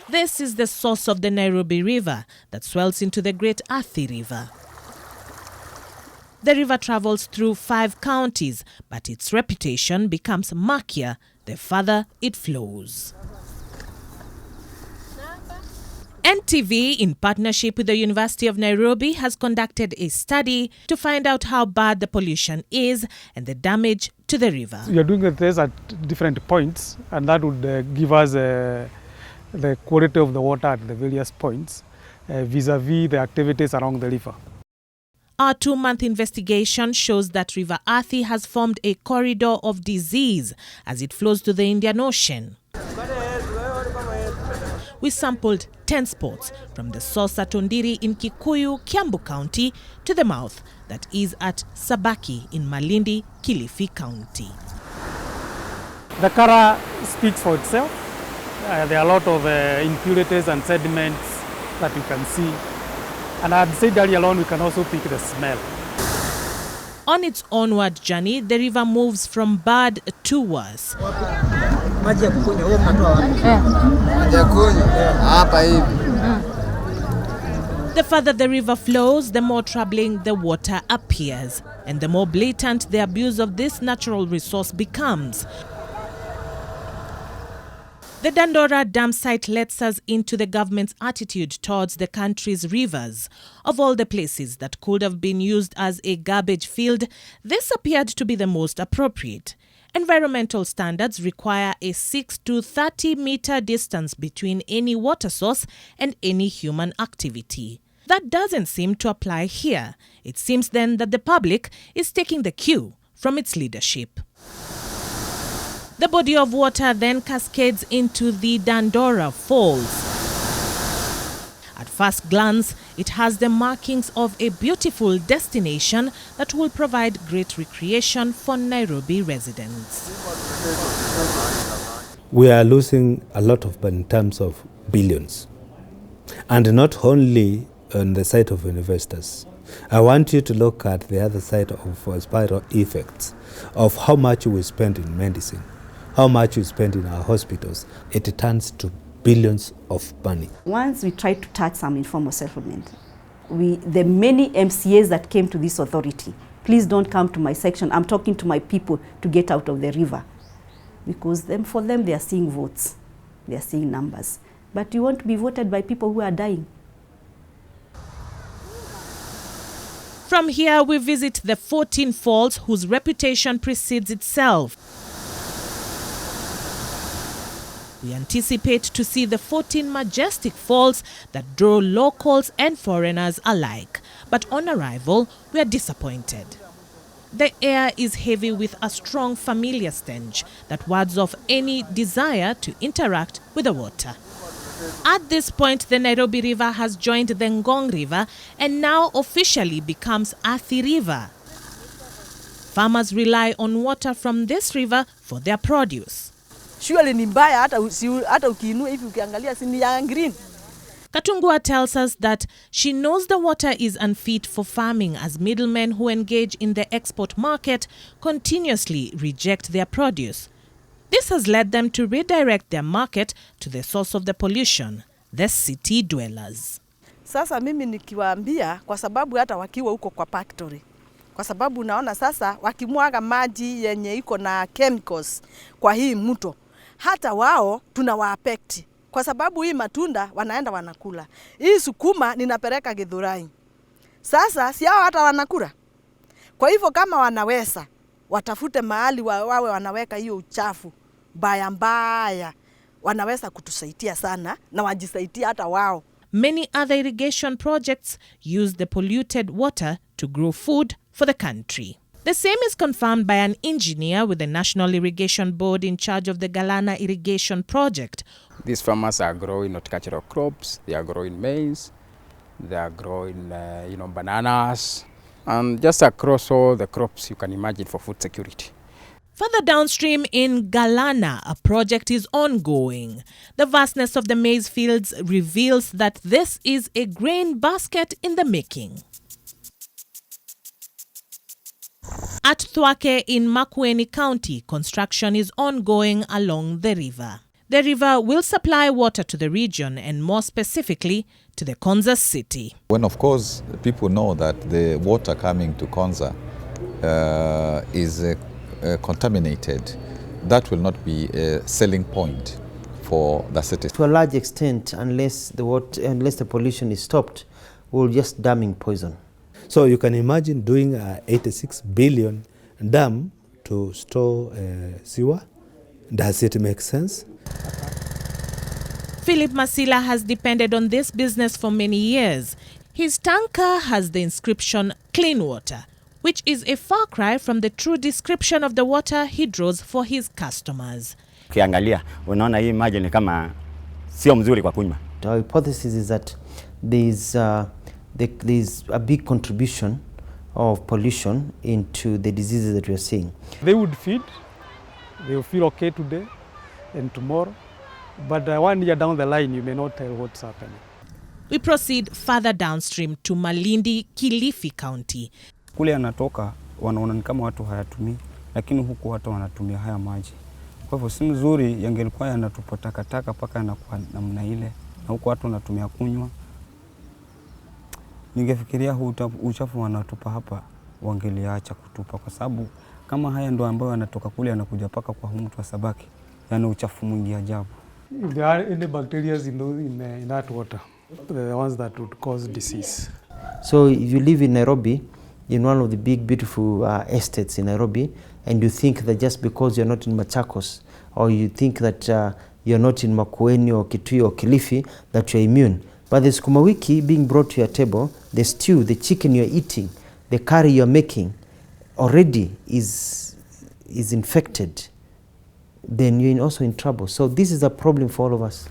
This is the source of the Nairobi River that swells into the Great Athi River. The river travels through 5 counties, but its reputation becomes murkier the further it flows. NTV, in partnership with the University of Nairobi, has conducted a study to find out how bad the pollution is and the damage to the river. We are doing the tests at different points, and that would give us the quality of the water at the various points vis-a-vis the activities along the river. Our 2-month investigation shows that River Athi has formed a corridor of disease as it flows to the Indian Ocean. We sampled 10 spots from the source at Ondiri in Kikuyu, Kiambu County, to the mouth that is at Sabaki in Malindi, Kilifi County. The color speaks for itself. There are a lot of impurities and sediments that you can see. And I had said earlier on, we can also pick the smell. On its onward journey, the river moves from bad to worse. The further the river flows, the more troubling the water appears, and the more blatant the abuse of this natural resource becomes. The Dandora dam site lets us into the government's attitude towards the country's rivers. Of all the places that could have been used as a garbage field, this appeared to be the most appropriate. Environmental standards require a 6 to 30-meter distance between any water source and any human activity. That doesn't seem to apply here. It seems then that the public is taking the cue from its leadership. The body of water then cascades into the Dandora Falls. At first glance, it has the markings of a beautiful destination that will provide great recreation for Nairobi residents. We are losing a lot in terms of billions. And not only on the side of investors. I want you to look at the other side of spiral effects of how much we spend in medicine, how much we spend in our hospitals. It turns to billions of money. Once we tried to touch some informal settlement, the many MCAs that came to this authority, please don't come to my section, I'm talking to my people to get out of the river. Because for them, they are seeing votes, they are seeing numbers. But you want to be voted by people who are dying. From here, we visit the 14 falls whose reputation precedes itself. We anticipate to see the 14 majestic falls that draw locals and foreigners alike. But on arrival, we are disappointed. The air is heavy with a strong familiar stench that wards off any desire to interact with the water. At this point, the Nairobi River has joined the Ngong River and now officially becomes Athi River. Farmers rely on water from this river for their produce. Katungua tells us that she knows the water is unfit for farming as middlemen who engage in the export market continuously reject their produce. This has led them to redirect their market to the source of the pollution, the city dwellers. Sasa mimi nikiwaambia kwa sababu hata wakiwa huko kwa factory. Kwa sababu naona sasa wakimwaga maji yenye iko na chemicals kwa hii mto, hata wao tunawaafect. Kwa sababu hii matunda wanaenda wanakula. Hii sukuma ninapeleka Githurai. Sasa si hao hata wanakula. Kwa hivyo kama wanaweza watafute mahali wawe wanaweka hiyo uchafu mbaya, wanaweza kutusaidia sana na wajisaidia hata wao. Many other irrigation projects use the polluted water to grow food for the country. The same is confirmed by an engineer with the National Irrigation Board in charge of the Galana Irrigation Project. These farmers are growing horticultural crops, they are growing maize, they are growing bananas, and just across all the crops you can imagine for food security. Further downstream in Galana, a project is ongoing. The vastness of the maize fields reveals that this is a grain basket in the making. At Thwake in Makueni County, construction is ongoing along the river. The river will supply water to the region and more specifically to the Konza city. When of course people know that the water coming to Konza is contaminated, that will not be a selling point for the city. To a large extent, unless the pollution is stopped, we're just damming poison. So you can imagine doing a 86 billion dam to store sewer. Does it make sense? Philip Masila has depended on this business for many years. His tanker has the inscription Clean Water, which is a far cry from the true description of the water he draws for his customers. Ukiangalia unaona hii maji ni kama sio mzuri kwa kunywa. Our hypothesis is that there's a big contribution of pollution into the diseases that we are seeing. They would feed, they will feel okay today and tomorrow, but 1 year down the line you may not tell what's happening. We proceed further downstream to Malindi, Kilifi County. Kule anatoka wanaona ni kama watu hayatumii, lakini huku watu wanatumia haya maji. Kwa hivyo si mzuri, yangelikuwa yanatupa takataka paka yanakuwa namna ile, na huku watu wanatumia kunywa. Ningefikiria huu uchafu wanatupa hapa wangeliacha kutupa, kwa sababu kama haya ndo ambayo yanatoka kule yanakuja paka kwa humu mtu wa Sabaki, yana uchafu mwingi ajabu. If there are any bacteria in that water, the ones that would cause disease. So if you live in Nairobi, in one of the big beautiful estates in Nairobi, and you think that just because you're not in Machakos, or you think that you're not in Makueni or Kitui or Kilifi, that you're immune. But the sukuma wiki being brought to your table, the stew, the chicken you're eating, the curry you're making, already is infected, then you're also in trouble. So this is a problem for all of us.